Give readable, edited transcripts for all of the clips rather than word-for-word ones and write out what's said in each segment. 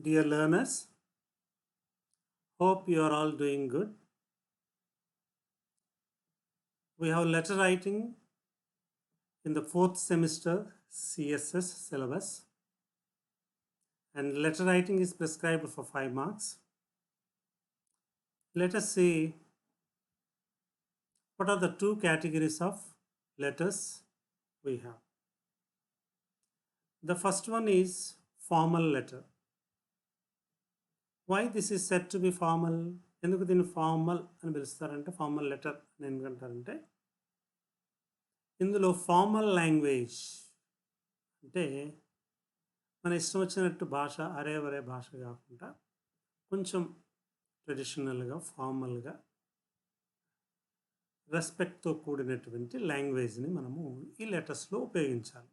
Dear learners, hope you are all doing good. We have letter writing in the fourth semester CSS syllabus, and letter writing is prescribed for 5 marks. Let us see what are the two categories of letters we have. The first one is formal letter. Why this is said to be formal? ఎందుకు దీన్ని formal అని పిలుస్తారంటే formal letter అని ఎందుకంటారంటే ఇందులో formal language అంటే మన ఇష్టం వచ్చినట్టు భాష అరే వరే భాష కాకుండా కొంచెం ట్రెడిషనల్గా ఫార్మల్గా రెస్పెక్ట్తో కూడినటువంటి లాంగ్వేజ్ని మనము ఈ లెటర్స్లో ఉపయోగించాలి.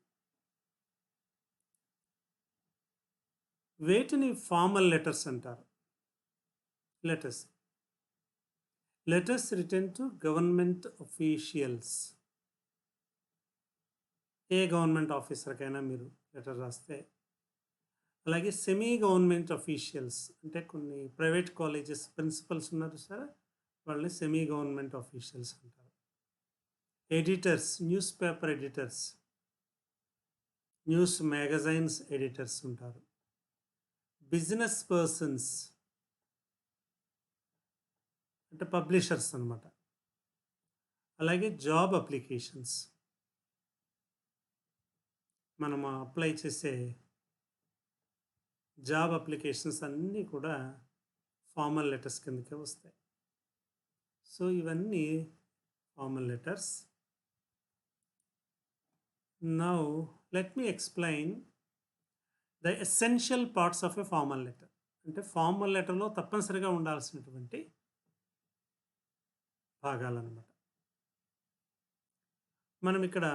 వేటిని ఫార్మల్ లెటర్స్ అంటారు? Letters return to government officials. ఏ గవర్నమెంట్ ఆఫీసర్కైనా మీరు లెటర్ రాస్తే, అలాగే సెమీ గవర్నమెంట్ అఫీషియల్స్ అంటే కొన్ని ప్రైవేట్ కాలేజెస్ ప్రిన్సిపల్స్ ఉన్నారు సార్, వాళ్ళని సెమీ గవర్నమెంట్ అఫీషియల్స్ అంటారు. Editors, news paper editors, news magazines editors ఉంటారు. బిజినెస్ పర్సన్స్ అంటే పబ్లిషర్స్ అన్నమాట. అలాగే జాబ్ అప్లికేషన్స్, మనం అప్లై చేసే జాబ్ అప్లికేషన్స్ అన్నీ కూడా ఫార్మల్ లెటర్స్ కిందకే వస్తాయి. సో ఇవన్నీ formal letters. Now let me explain the essential parts of a formal letter. అంటే ఫార్మల్ లెటర్లో తప్పనిసరిగా ఉండాల్సినటువంటి భాగాలన్నమాట. మనం ఇక్కడ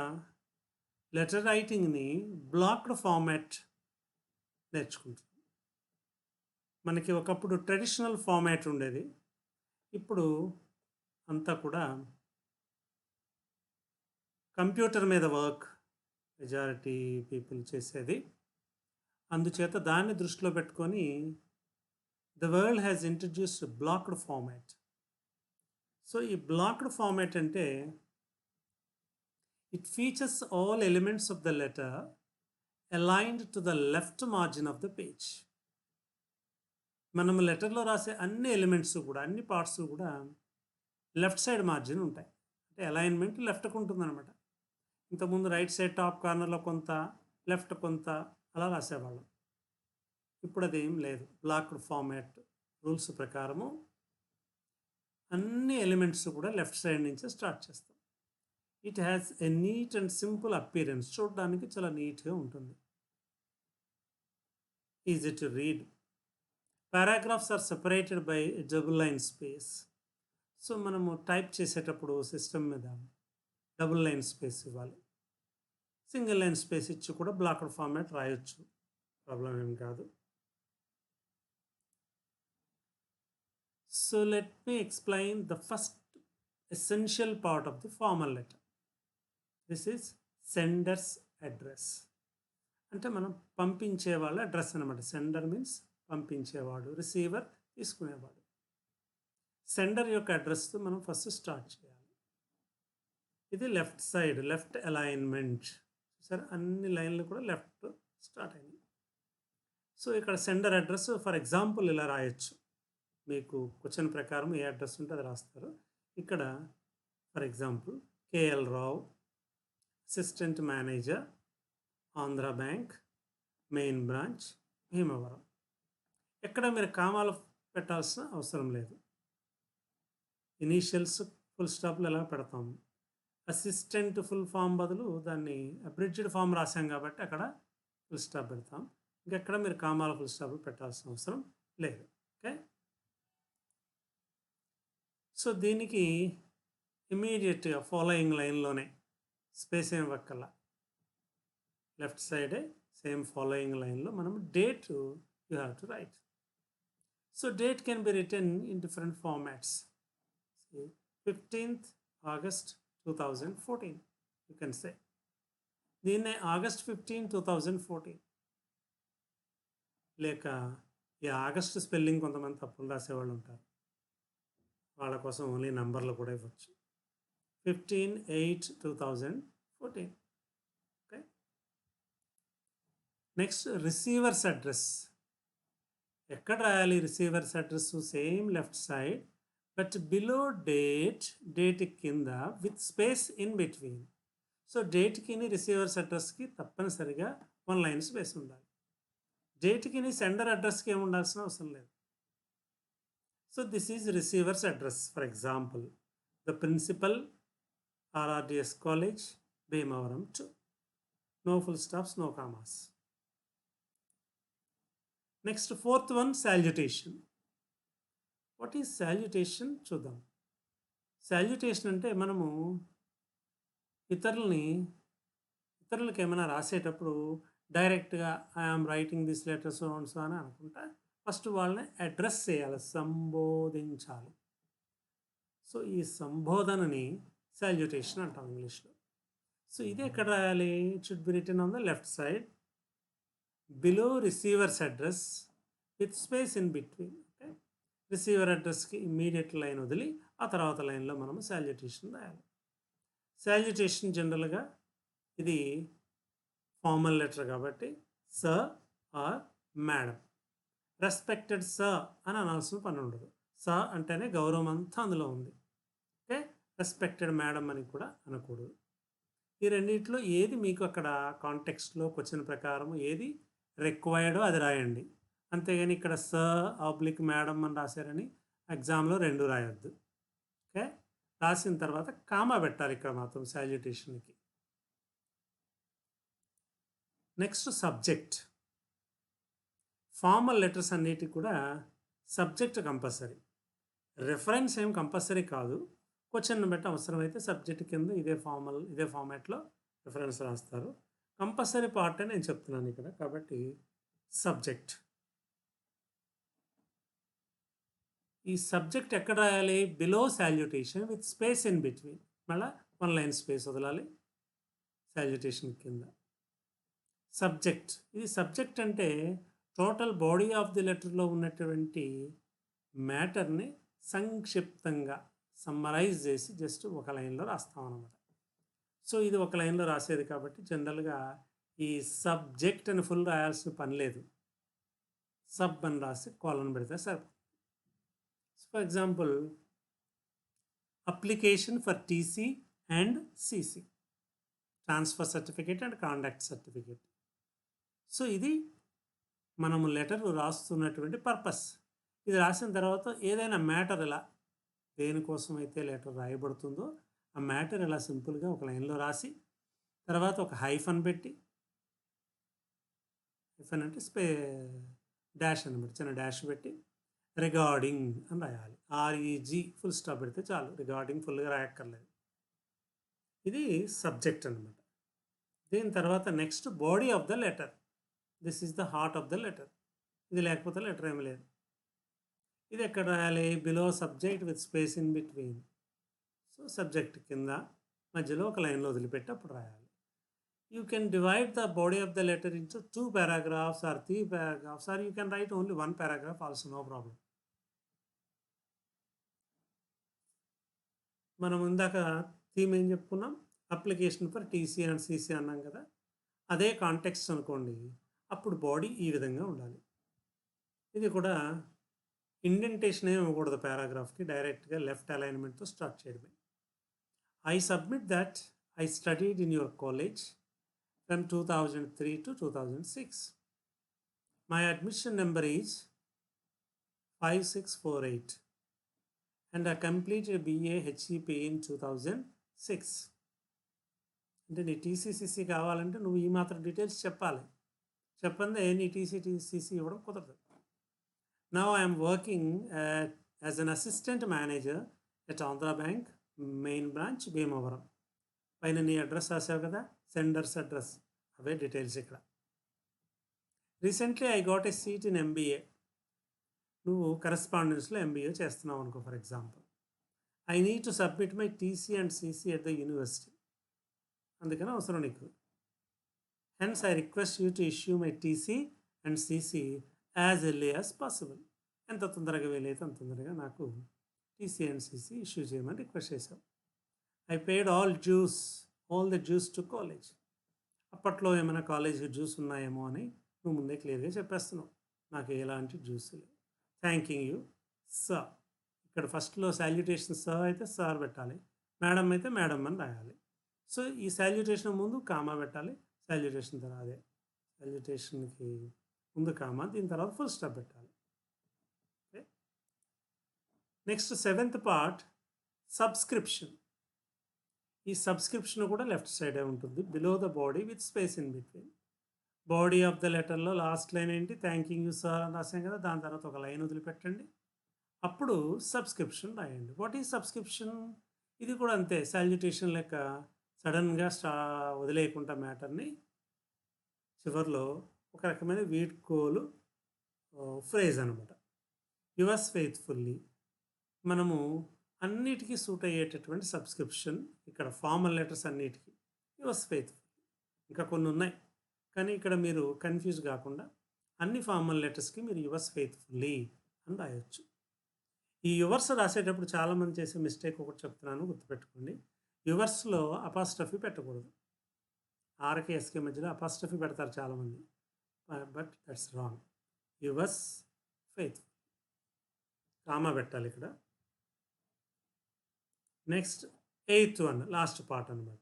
లెటర్ రైటింగ్ని బ్లాక్డ్ ఫార్మాట్ నేర్చుకుంటాం. మనకి ఒకప్పుడు ట్రెడిషనల్ ఫార్మాట్ ఉండేది, ఇప్పుడు అంతా కూడా కంప్యూటర్ మీద వర్క్ మెజారిటీ పీపుల్ చేసేది. అందుచేత దాన్ని దృష్టిలో పెట్టుకొని the world has introduced blocked format. So ఈ బ్లాక్డ్ ఫార్మాట్ అంటే it features all elements of the letter aligned to the left margin of the page. మనం లెటర్లో రాసే అన్ని ఎలిమెంట్స్ కూడా, అన్ని పార్ట్స్ కూడా లెఫ్ట్ సైడ్ మార్జిన్ ఉంటాయి. అంటే అలైన్మెంట్ లెఫ్ట్కి ఉంటుందన్నమాట. ఇంతకుముందు రైట్ సైడ్ టాప్ కార్నర్లో కొంత, లెఫ్ట్ కొంత అలా రాసేవాళ్ళం. ఇప్పుడు అది ఏం లేదు. బ్లాక్డ్ ఫార్మాట్ రూల్స్ ప్రకారము అన్ని ఎలిమెంట్స్ కూడా లెఫ్ట్ సైడ్ నుంచే స్టార్ట్ చేస్తాం. It has a neat and simple appearance. చూడడానికి చాలా నీట్గా ఉంటుంది. Easy to read. Paragraphs are separated by double line space. So మనము టైప్ చేసేటప్పుడు సిస్టమ్ మీద డబుల్ లైన్ స్పేస్ ఇవ్వాలి. సింగిల్ లైన్ స్పేస్ ఇచ్చి కూడా బ్లాక్డ్ ఫార్మాట్ రాయొచ్చు, ప్రాబ్లం ఏం కాదు. So let me explain the first essential part of the formal letter. This is sender's address. అంటే మనం పంపించే వాళ్ళ అడ్రస్ అనమాట. సెండర్ మీన్స్ పంపించేవాడు, రిసీవర్ తీసుకునేవాడు. సెండర్ యొక్క అడ్రస్తో మనం ఫస్ట్ స్టార్ట్ చేయాలి. ఇది లెఫ్ట్ సైడ్, లెఫ్ట్ అలైన్మెంట్. సరే, అన్ని లైన్లు కూడా లెఫ్ట్ స్టార్ట్ అయినాయి. సో ఇక్కడ సెండర్ అడ్రస్ ఫర్ ఎగ్జాంపుల్ ఇలా రాయొచ్చు. మీకు క్వశ్చన్ ప్రకారం ఏ అడ్రస్ ఉంటే అది రాస్తారు. ఇక్కడ for example KL Rao, assistant manager, Andhra bank, main branch, Bhimavaram. ఎక్కడ మీరు కామాలు పెట్టాల్సిన అవసరం లేదు. ఇనీషియల్స్ ఫుల్ స్టాప్లు ఎలా పెడతాము. అసిస్టెంట్ ఫుల్ ఫామ్ బదులు దాన్ని అబ్రిడ్జ్డ్ ఫామ్ రాసాం కాబట్టి అక్కడ ఫుల్ స్టాప్ పెడతాం. ఇంకెక్కడ మీరు కామాల ఫుల్ స్టాప్లు పెట్టాల్సిన అవసరం లేదు. ఓకే, సో దీనికి ఇమీడియట్గా ఫాలోయింగ్ లైన్లోనే స్పేస్ ఏం వక్కల లెఫ్ట్ సైడే సేమ్ ఫాలోయింగ్ లైన్లో మనం date you have to right. So date can be return in different formats. 15th August 2014 you can say. దీన్నే August 15, 2014 లేక ఈ ఆగస్టు స్పెల్లింగ్ కొంతమంది తప్పులు రాసేవాళ్ళు ఉంటారు. వాళ్ళ కోసం ఓన్లీ నంబర్లు కూడా ఇవ్వచ్చు. 15/8/2014. ఓకే. Next receivers address. ఎక్కడ రాయాలి receivers address? Same left side, but below date కింద with space in between. So డేట్కి రిసీవర్స్ అడ్రస్కి తప్పనిసరిగా 1 లైన్ స్పేస్ ఉండాలి. డేట్కి సెండర్ అడ్రస్కి ఏమి ఉండాల్సిన అవసరం లేదు. So this is receiver's address. For example, the principal, RRDS college, Bhimavaram 2. No full stops, no commas. Next fourth one, salutation. What is salutation చూద్దాం. సాల్యుటేషన్ అంటే మనము ఇతరులకి ఏమైనా రాసేటప్పుడు డైరెక్ట్గా I am writing this letter so and so అని అనుకుంటా first వాళ్ళని అడ్రస్ చేయాలి, సంబోధించాలి. సో ఈ సంబోధనని సాల్యుటేషన్ అంటాం ఇంగ్లీష్లో. సో ఇది ఎక్కడ రాయాలి? It should be written on the left side below receivers address with space in between. Okay. Receiver అడ్రస్కి ఇమ్మీడియట్ లైన్ వదిలి ఆ తర్వాత లైన్లో మనము సాల్యుటేషన్ రాయాలి. సాల్యుటేషన్ జనరల్గా ఇది ఫార్మల్ లెటర్ కాబట్టి sir or madam. Respected sir అని అనాల్సిన పని ఉండదు. సర్ అంటేనే గౌరవం అంతా అందులో ఉంది. ఓకే. రెస్పెక్టెడ్ మేడం అని కూడా అనకూడదు. ఈ రెండింటిలో ఏది మీకు అక్కడ కాంటెక్స్ట్లో క్వశ్చన్ ప్రకారం ఏది రిక్వైర్డో అది రాయండి. అంతేగాని ఇక్కడ సర్ ఆబ్లిక్ మేడం అని రాశారని ఎగ్జామ్లో 2 రాయొద్దు. ఓకే. రాసిన తర్వాత కామా పెట్టాలి ఇక్కడ మాత్రం సాల్యుటేషన్కి. Next subject. ఫార్మల్ లెటర్స్ అన్నిటికి కూడా సబ్జెక్ట్ కంపల్సరీ. రెఫరెన్స్ ఏం కంపల్సరీ కాదు. క్వశ్చన్ బట్టి అవసరమైతే సబ్జెక్ట్ కింద ఇదే ఫార్మాట్లో రెఫరెన్స్ రాస్తారు. కంపల్సరీ పార్ట్ అని నేను చెప్తున్నాను ఇక్కడ. కాబట్టి సబ్జెక్ట్. ఈ సబ్జెక్ట్ ఎక్కడ రాయాలి? Below salutation with space in between. మళ్ళీ 1 లైన్ స్పేస్ వదలాలి సాల్యుటేషన్ కింద. సబ్జెక్ట్. ఇది సబ్జెక్ట్ అంటే టోటల్ బాడీ ఆఫ్ ది లెటర్లో ఉన్నటువంటి మ్యాటర్ని సంక్షిప్తంగా సమ్మరైజ్ చేసి జస్ట్ 1 లైన్లో రాస్తాం అన్నమాట. సో ఇది 1 లైన్లో రాసేది కాబట్టి జనరల్గా ఈ సబ్జెక్ట్ అని ఫుల్ రాయాల్సిన పని లేదు. సబ్ అని రాసి కోలన్ పెడితే సరిపోతుంది. For example, application for TC and CC, transfer certificate and conduct certificate. So ఇది మనము లెటర్ రాస్తున్నటువంటి పర్పస్. ఇది రాసిన తర్వాత ఏదైనా మ్యాటర్ ఎలా దేనికోసం అయితే లెటర్ రాయబడుతుందో ఆ మ్యాటర్ ఎలా సింపుల్గా 1 లైన్లో రాసి తర్వాత ఒక హైఫన్ పెట్టి, హైఫన్ అంటే డాష్ అనమాట, చిన్న డాష్ పెట్టి రిగార్డింగ్ అని రాయాలి. REG ఫుల్ స్టాప్ పెడితే చాలు. రిగార్డింగ్ ఫుల్గా రాయక్కర్లేదు. ఇది సబ్జెక్ట్ అనమాట. దీని తర్వాత next body of the letter. This is the heart of the letter. ఇది లేకపోతే లెటర్ ఏమి లేదు. ఇది ఎక్కడ రాయాలి? Below subject with space in between. So subject కింద మధ్యలో 1 లైన్లో వదిలిపెట్టి అప్పుడు రాయాలి. You can divide the body of the letter into 2 paragraphs or 3 paragraphs, or you can write only 1 paragraph also, no problem. మనం ఇందాక థీమ్ ఏం చెప్పుకున్నాం? Application for TC and CC అన్నాం కదా. అదే కాంటెక్స్ట్ అనుకోండి. అప్పుడు బాడీ ఈ విధంగా ఉండాలి. ఇది కూడా ఇండెంటేషన్ ఏమి ఇవ్వకూడదు పారాగ్రాఫ్కి. డైరెక్ట్గా లెఫ్ట్ అలైన్మెంట్తో స్టార్ట్ చేయడమే. I submit that I studied in your college from 2003 to 2006. My admission number is 5648 and I completed BA HEP in 2006. అంటే నీ TCCC కావాలంటే నువ్వు ఈ మాత్రం డీటెయిల్స్ చెప్పాలి. చెప్పందే నీ TCCC ఇవ్వడం కుదరదు. Now I am working as an assistant manager at Andhra Bank main branch Bhimavaram. పైన నీ అడ్రస్ రాసావు కదా, సెండర్స్ అడ్రస్, అవే డీటెయిల్స్ ఇక్కడ. Recently I got a seat in MBA. నువ్వు కరెస్పాండెన్స్లో MBA చేస్తున్నావు అనుకో for example. I need to submit my TC and CC at the university. అందుకని అవసరం నీకు. Hence I request you to issue my TC and CC as early as possible. ఎంత తొందరగా వీలైతే అంత తొందరగా నాకు టీసీఎన్సీసీ ఇష్యూ చేయమని రిక్వెస్ట్ చేశాం. I paid all the dues to college. అప్పట్లో ఏమైనా కాలేజీ డ్యూస్ ఉన్నాయేమో అని నువ్వు ముందే క్లియర్గా చెప్పేస్తున్నావు. నాకు ఎలాంటి డ్యూస్ లేవు. Thanking you sir. ఇక్కడ ఫస్ట్లో సాల్యుటేషన్ సార్ అయితే సార్ పెట్టాలి, మేడం అయితే మేడం అని రాయాలి. సో ఈ సాల్యుటేషన్ ముందు కామా పెట్టాలి, సాల్యుటేషన్ తర్వాత అదే సాల్యుటేషన్కి ముందు కామా, దీని తర్వాత ఫుల్ స్టాప్ పెట్టాలి. Okay, next 7th part subscription. ఈ సబ్స్క్రిప్షన్ కూడా లెఫ్ట్ సైడే ఉంటుంది, below the body with space in between. Body of the లెటర్లో లాస్ట్ లైన్ ఏంటి, థ్యాంకింగ్ యూ సార్ అని రాసాం కదా, దాని తర్వాత ఒక లైన్ వదిలిపెట్టండి, అప్పుడు సబ్స్క్రిప్షన్ రాయండి. What is subscription? ఇది కూడా అంతే, సాల్యుటేషన్ లెక్క సడన్గా వదిలేయకుండా మ్యాటర్ని చివరిలో ఒక రకమైన వీడ్కోలు ఫ్రేజ్ అనమాట. Yours faithfully. మనము అన్నిటికీ సూట్ అయ్యేటటువంటి సబ్స్క్రిప్షన్ ఇక్కడ ఫార్మల్ లెటర్స్ అన్నిటికీ యువర్స్ ఫెయిత్ఫుల్లీ. ఇంకా కొన్ని ఉన్నాయి కానీ ఇక్కడ మీరు కన్ఫ్యూజ్ కాకుండా అన్ని ఫార్మల్ లెటర్స్కి మీరు యువర్స్ ఫెయిత్ఫుల్లీ అని రాయొచ్చు. ఈ యువర్స్ రాసేటప్పుడు చాలామంది చేసే మిస్టేక్ ఒకటి చెప్తున్నాను, గుర్తుపెట్టుకోండి. యువర్స్లో అపాస్ట్రఫీ పెట్టకూడదు. ఆర్కి ఎస్కే మధ్యలో అపాస్ట్రఫీ పెడతారు చాలామంది, but that's wrong. Yours faithful, comma పెట్టాలి ఇక్కడ. Next 8th one last part అనమాట,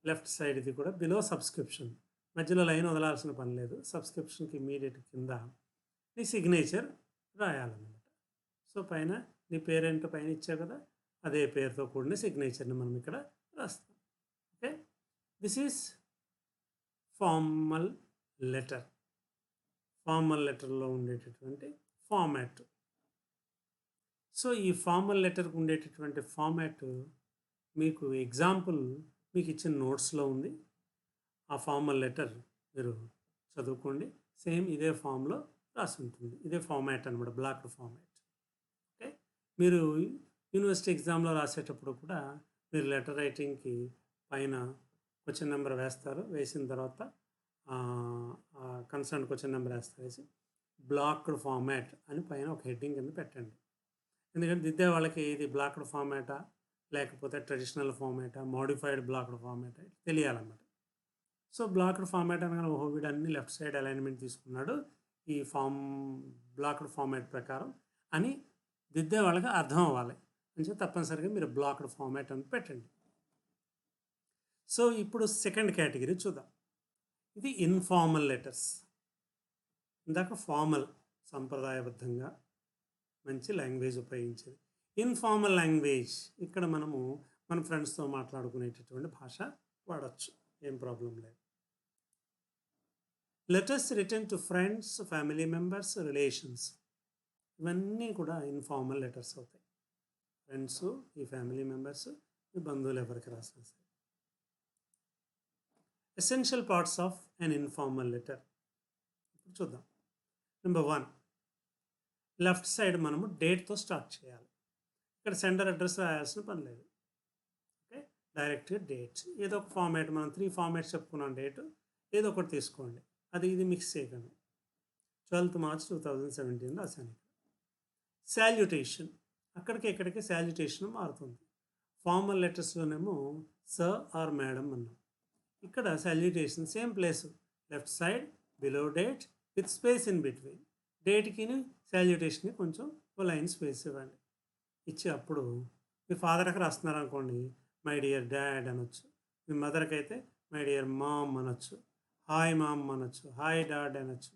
లెఫ్ట్ సైడ్. ఇది కూడా బిలో సబ్స్క్రిప్షన్, మధ్యలో లైన్ వదలాల్సిన పని లేదు. సబ్స్క్రిప్షన్కి ఇమీడియట్ కింద నీ సిగ్నేచర్ రాయాలన్నమాట. సో పైన నీ పేరేంటో పైన ఇచ్చావు కదా, అదే పేరుతో కూడిన సిగ్నేచర్ని మనం ఇక్కడ రాస్తాం. Okay, this is formal letter. Formal లెటర్లో ఉండేటటువంటి ఫార్మాట్. సో ఈ ఫార్మల్ లెటర్కి ఉండేటటువంటి ఫార్మాట్ మీకు ఎగ్జాంపుల్ మీకు ఇచ్చిన నోట్స్లో ఉంది. ఆ ఫార్మల్ లెటర్ మీరు చదువుకోండి. సేమ్ ఇదే ఫామ్లో రాసి ఉంటుంది, ఇదే ఫార్మాట్ అనమాట, బ్లాక్డ్ ఫార్మాట్. ఓకే, మీరు యూనివర్సిటీ ఎగ్జామ్లో రాసేటప్పుడు కూడా మీరు లెటర్ రైటింగ్కి పైన క్వశ్చన్ నెంబర్ వేస్తారు, వేసిన తర్వాత కన్సర్న్ క్వశ్చన్ నెంబర్ వేసి బ్లాక్డ్ ఫార్మాట్ అని పైన ఒక హెడ్డింగ్ కింద పెట్టండి. ఎందుకంటే దిద్దే వాళ్ళకి ఇది బ్లాక్డ్ ఫార్మాటా లేకపోతే ట్రెడిషనల్ ఫార్మాటా, మోడిఫైడ్ బ్లాక్డ్ ఫార్మాటా తెలియాలన్నమాట. సో బ్లాక్డ్ ఫార్మాట్ అనగా ఓహో వీడు అన్ని లెఫ్ట్ సైడ్ అలైన్మెంట్ తీసుకున్నాడు ఈ బ్లాక్డ్ ఫార్మాట్ ప్రకారం అని దిద్దే వాళ్ళకి అర్థం అవ్వాలి అని తప్పనిసరిగా మీరు బ్లాక్డ్ ఫార్మాట్ అని పెట్టండి. సో ఇప్పుడు సెకండ్ కేటగిరీ చూద్దాం. ఇది ఇన్ఫార్మల్ లెటర్స్. ఇందాక ఫార్మల్, సంప్రదాయబద్ధంగా మంచి లాంగ్వేజ్ ఉపయోగించేది. ఇన్ఫార్మల్ లాంగ్వేజ్, ఇక్కడ మనము మన ఫ్రెండ్స్తో మాట్లాడుకునేటటువంటి భాష వాడచ్చు, ఏం ప్రాబ్లం లేదు. Letters return to friends, family members, relations, ఇవన్నీ కూడా ఇన్ఫార్మల్ లెటర్స్ అవుతాయి. ఫ్రెండ్స్, ఈ ఫ్యామిలీ మెంబర్స్, ఈ బంధువులు ఎవరికి రాసినా సరే. Essential parts of an informal letter ఇప్పుడు చూద్దాం. నెంబర్ 1, లెఫ్ట్ సైడ్ మనము డేట్తో స్టార్ట్ చేయాలి. ఇక్కడ సెండర్ అడ్రస్ రాయాల్సిన పని లేదు. ఓకే, డైరెక్ట్గా డేట్స్, ఏదో ఒక ఫార్మాట్, మనం 3 ఫార్మాట్స్ చెప్పుకున్నాం, డేట్ ఏదో ఒకటి తీసుకోండి, అది ఇది మిక్స్ చేయకండి. 12th March 2017 రాశాను. సాల్యుటేషన్, అక్కడికి ఇక్కడికి సాల్యుటేషన్ మారుతుంది. ఫార్మల్ లెటర్స్లోనేమో సర్ ఆర్ మేడం అన్నాం, ఇక్కడ salutation same place, left side below date with space in between. డేట్కి సాల్యుటేషన్కి కొంచెం ఓ లైన్ స్పేస్ ఇవ్వండి. ఇచ్చి అప్పుడు మీ ఫాదర్కి రాస్తున్నారు అనుకోండి, మై డియర్ డాడ్ అనొచ్చు. మీ మదర్కి అయితే మై డియర్ మామ్ అనొచ్చు, హాయ్ మామ్ అనొచ్చు, హాయ్ డాడ్ అనొచ్చు.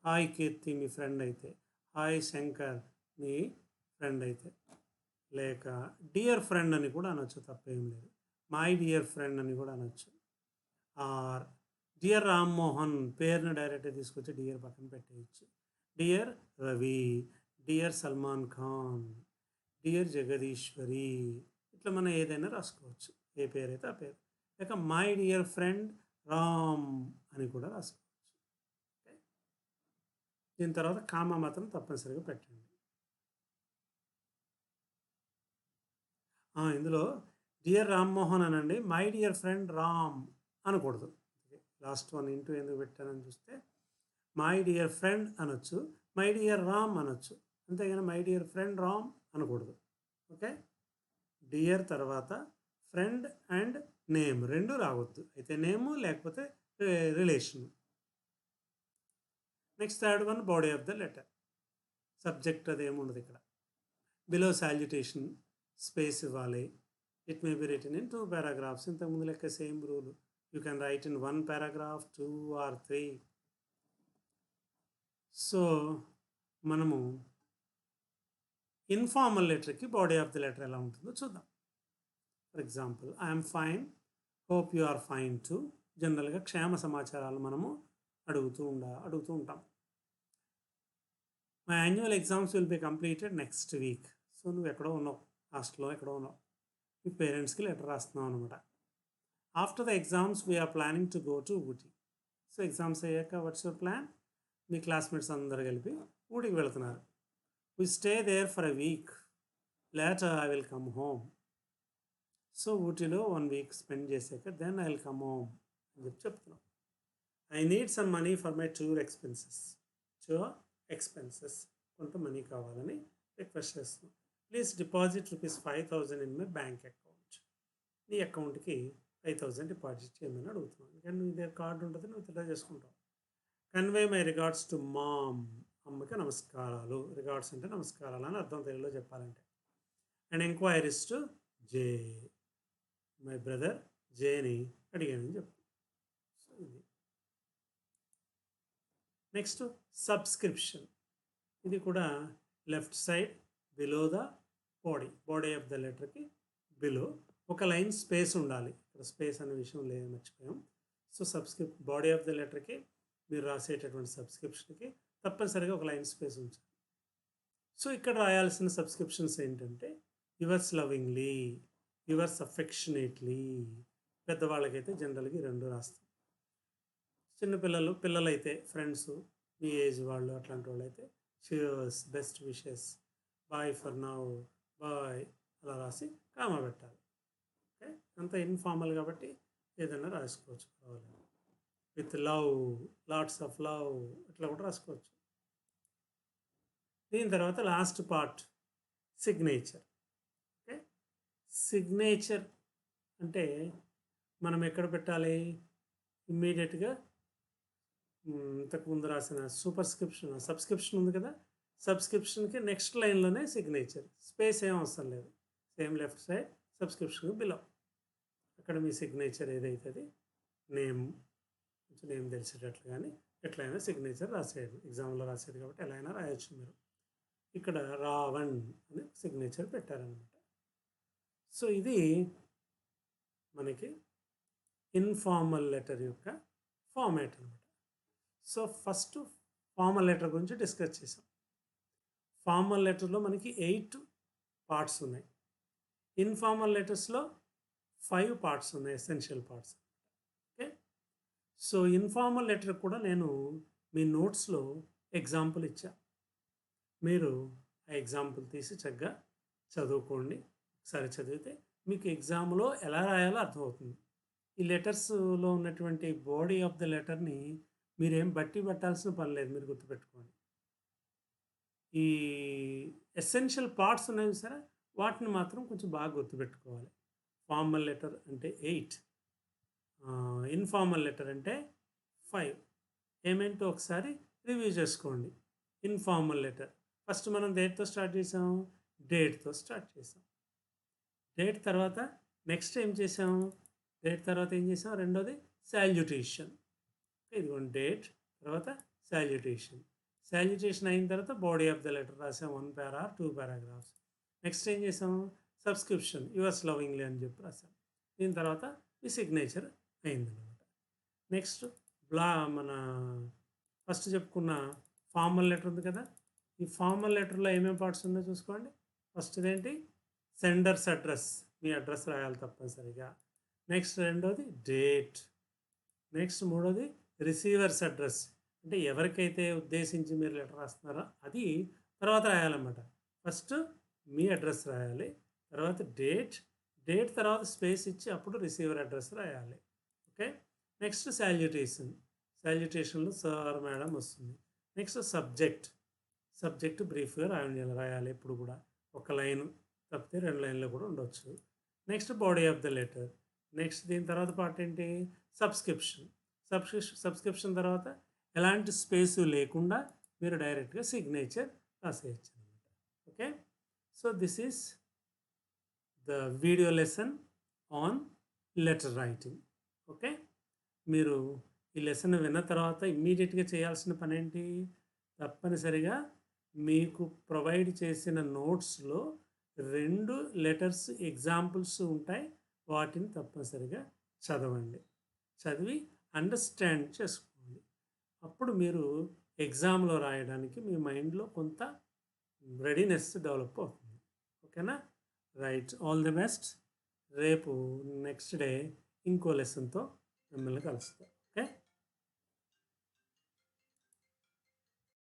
హాయ్ కీర్తి మీ ఫ్రెండ్ అయితే, హాయ్ శంకర్ మీ ఫ్రెండ్ అయితే, లేక డియర్ ఫ్రెండ్ అని కూడా అనొచ్చు, తప్పేం లేదు. మై డియర్ ఫ్రెండ్ అని కూడా అనొచ్చు. ఆర్ డియర్ రామ్మోహన్, పేరుని డైరెక్ట్గా తీసుకొచ్చి డియర్ పక్కన పెట్టేయచ్చు. Dear Ravi, dear Salman Khan, dear Jagadishwari, ఇట్లా మనం ఏదైనా రాసుకోవచ్చు, ఏ పేరు అయితే ఆ పేరు. లేక మై డియర్ ఫ్రెండ్ రామ్ అని కూడా రాసుకోవచ్చు. ఓకే, దీని తర్వాత కామా మాత్రం తప్పనిసరిగా పెట్టండి. ఇందులో డియర్ రామ్మోహన్ అనండి, మై డియర్ ఫ్రెండ్ రామ్ అనకూడదు. లాస్ట్ 1 ఇంటూ ఎందుకు పెట్టానని చూస్తే మై డియర్ ఫ్రెండ్ అనొచ్చు, మై డియర్ రామ్ అనొచ్చు, అంతేగాని మై డియర్ ఫ్రెండ్ రామ్ అనకూడదు. ఓకే, డియర్ తర్వాత ఫ్రెండ్ అండ్ నేమ్ రెండు రావద్దు, అయితే నేము లేకపోతే relation. Next third one body of the letter. Subject అదేముండదు ఇక్కడ. బిలో సాల్యుటేషన్ స్పేస్ ఇవ్వాలి. It may be written in 2 paragraphs. ఇంతకుముందు లెక్క same rule. You can write in 1 paragraph, 2 or 3. So మనము ఇన్ఫార్మల్ లెటర్కి బాడీ ఆఫ్ ద లెటర్ ఎలా ఉంటుందో చూద్దాం. For example, I'm fine, hope you are fine too. జనరల్గా క్షేమ సమాచారాలు మనము అడుగుతూ ఉంటాం. My annual exams will be completed next week. So నువ్వు ఎక్కడో ఉన్నావు, హాస్టల్లో ఎక్కడో ఉన్నావు, మీ పేరెంట్స్కి లెటర్ రాస్తున్నావు అనమాట. After the exams we are planning to go to Ooty. So exams అయ్యాక వాట్స్ యువర్ ప్లాన్? మీ క్లాస్మేట్స్ అందరు కలిపి ఊటీకి వెళుతున్నారు. We stay there for a week, later I will come home. So ఊటీలో 1 week స్పెండ్ చేశాక then I will come home అని చెప్తున్నాం. I need some money for my tour expenses. కొంత మనీ కావాలని రిక్వెస్ట్ చేస్తున్నాం. Please deposit ₹5,000 in my bank account. నీ అకౌంట్కి 5,000 deposit చేయమని అడుగుతున్నాను. కానీ నీ దగ్గర కార్డు ఉంటుంది, నువ్వు విత్డ్రా చేసుకుంటావు. Convey my regards to mom. అమ్మకి నమస్కారాలు. రిగార్డ్స్ అంటే నమస్కారాలు అని అర్థం తెలుగులో చెప్పాలంటే. And enquiries to J. My brother జేని అడిగానని చెప్పు. సో ఇది. Next subscription. ఇది కూడా left side below the body of the లెటర్కి బిలో ఒక లైన్ స్పేస్ ఉండాలి. ఇక్కడ స్పేస్ అనే విషయం లేదు, మర్చిపోయాం. సో బాడీ ఆఫ్ ద లెటర్కి మీరు రాసేటటువంటి సబ్స్క్రిప్షన్కి తప్పనిసరిగా ఒక లైన్ స్పేస్ ఉంచాలి. సో ఇక్కడ రాయాల్సిన సబ్స్క్రిప్షన్స్ ఏంటంటే యువర్స్ లవింగ్లీ, యువర్స్ అఫెక్షనేట్లీ. పెద్దవాళ్ళకైతే జనరల్గా 2 రాస్తాం. పిల్లలైతే ఫ్రెండ్స్, మీ ఏజ్ వాళ్ళు అట్లాంటి వాళ్ళు అయితే cheers, best wishes, bye for now, bye అలా రాసి కామా పెట్టాలి. ఓకే, అంత ఇన్ఫార్మల్ కాబట్టి ఏదైనా రాసుకోవచ్చు, కావాలి. With love, lots of love ఇట్లా కూడా రాసుకోవచ్చు. దీని తర్వాత last part signature. Okay, signature అంటే మనం ఎక్కడ పెట్టాలి? ఇమ్మీడియట్గా ఇంతకుముందు రాసిన సబ్స్క్రిప్షన్ ఉంది కదా, సబ్స్క్రిప్షన్కి నెక్స్ట్ లైన్లోనే సిగ్నేచర్. స్పేస్ ఏం అవసరం లేదు. Same left side subscription below అక్కడ మీ సిగ్నేచర్ ఏదైతే నేమ్ తెలిసేటట్లు కానీ ఎట్లయినా సిగ్నేచర్ రాసేయండి. ఎగ్జామ్లో రాసేది కాబట్టి ఎలా అయినా రాయొచ్చు మీరు. ఇక్కడ రావణ్ అని సిగ్నేచర్ పెట్టారనమాట. సో ఇది మనకి ఇన్ఫార్మల్ లెటర్ యొక్క ఫార్మాట్ అనమాట. సో ఫస్ట్ ఫార్మల్ లెటర్ గురించి డిస్కస్ చేసాం. ఫార్మల్ లెటర్లో మనకి 8 పార్ట్స్ ఉన్నాయి. ఇన్ఫార్మల్ లెటర్స్లో 5 పార్ట్స్ ఉన్నాయి, essential parts. Okay, so informal letter కూడా నేను మీ నోట్స్లో ఎగ్జాంపుల్ ఇచ్చా. మీరు ఆ ఎగ్జాంపుల్ తీసి చక్కగా చదువుకోండి. ఒకసారి చదివితే మీకు ఎగ్జామ్లో ఎలా రాయాలో అర్థమవుతుంది. ఈ లెటర్స్లో ఉన్నటువంటి బాడీ ఆఫ్ ద లెటర్ని మీరేం బట్టి పెట్టాల్సిన పని లేదు, మీరు గుర్తుపెట్టుకోండి. ఈ ఎసెన్షియల్ పార్ట్స్ ఉన్నాయి సరే, వాటిని మాత్రం కొంచెం బాగా గుర్తుపెట్టుకోవాలి. ఫార్మల్ లెటర్ అంటే 8, ఇన్ఫార్మల్ లెటర్ అంటే 5. ఏమేంటో ఒకసారి రివ్యూ చేసుకోండి. ఇన్ఫార్మల్ లెటర్ ఫస్ట్ మనం దేనితో స్టార్ట్ చేసాం? డేట్తో స్టార్ట్ చేసాం. డేట్ తర్వాత నెక్స్ట్ ఏం చేసాం? డేట్ తర్వాత ఏం చేసాం? రెండోది సాల్యుటేషన్. ఇదిగోండి డేట్ తర్వాత సాల్యుటేషన్ అయిన తర్వాత బాడీ ఆఫ్ ద లెటర్ రాసాం, 1 paragraph, 2 paragraphs. నెక్స్ట్ ఏం చేసాం? సబ్స్క్రిప్షన్, యువర్స్ లవింగ్లీ అని చెప్పి రాసాం. దీని తర్వాత ఈ సిగ్నేచర్ అయిందనమాట. నెక్స్ట్ మన ఫస్ట్ చెప్పుకున్న ఫార్మల్ లెటర్ ఉంది కదా, ఈ ఫార్మల్ లెటర్లో ఏమేమి పార్ట్స్ ఉన్నాయో చూసుకోండి. ఫస్ట్ ఏంటి? సెండర్స్ అడ్రస్, మీ అడ్రస్ రాయాలి తప్పనిసరిగా. నెక్స్ట్ రెండోది డేట్. నెక్స్ట్ మూడోది రిసీవర్స్ అడ్రస్, అంటే ఎవరికైతే ఉద్దేశించి మీరు లెటర్ రాస్తున్నారో అది తర్వాత రాయాలన్నమాట. ఫస్ట్ మీ అడ్రస్ రాయాలి, తర్వాత డేట్ తర్వాత స్పేస్ ఇచ్చి అప్పుడు రిసీవర్ అడ్రస్ రాయాలి. ఓకే, నెక్స్ట్ సాల్యుటేషన్లో సార్ మేడం వస్తుంది. నెక్స్ట్ సబ్జెక్ట్ బ్రీఫ్గా రాయాలి ఎప్పుడు కూడా. ఒక లైన్ తప్పితే 2 లైన్లు కూడా ఉండొచ్చు. Next body of the letter. Next దీని తర్వాత పార్ట్ ఏంటి? సబ్స్క్రిప్షన్ తర్వాత ఎలాంటి స్పేసు లేకుండా మీరు డైరెక్ట్గా సిగ్నేచర్ రాసేయచ్చు అనమాట. Okay, so this is the video lesson on letter writing. Okay, మీరు ఈ లెసన్ విన్న తర్వాత ఇమ్మీడియట్గా చేయాల్సిన పని ఏంటి? తప్పనిసరిగా మీకు ప్రొవైడ్ చేసిన నోట్స్లో 2 లెటర్స్ ఎగ్జాంపుల్స్ ఉంటాయి. వాటిని తప్పనిసరిగా చదవండి. చదివి అండర్స్టాండ్ చేసుకోండి. అప్పుడు మీరు ఎగ్జామ్లో రాయడానికి మీ మైండ్లో కొంత రెడీనెస్ డెవలప్ అవుతుంది. ఓకేనా? Right, all the best. రేపు నెక్స్ట్ డే ఇంకో లెసన్తో మిమ్మల్ని కలుస్తాను.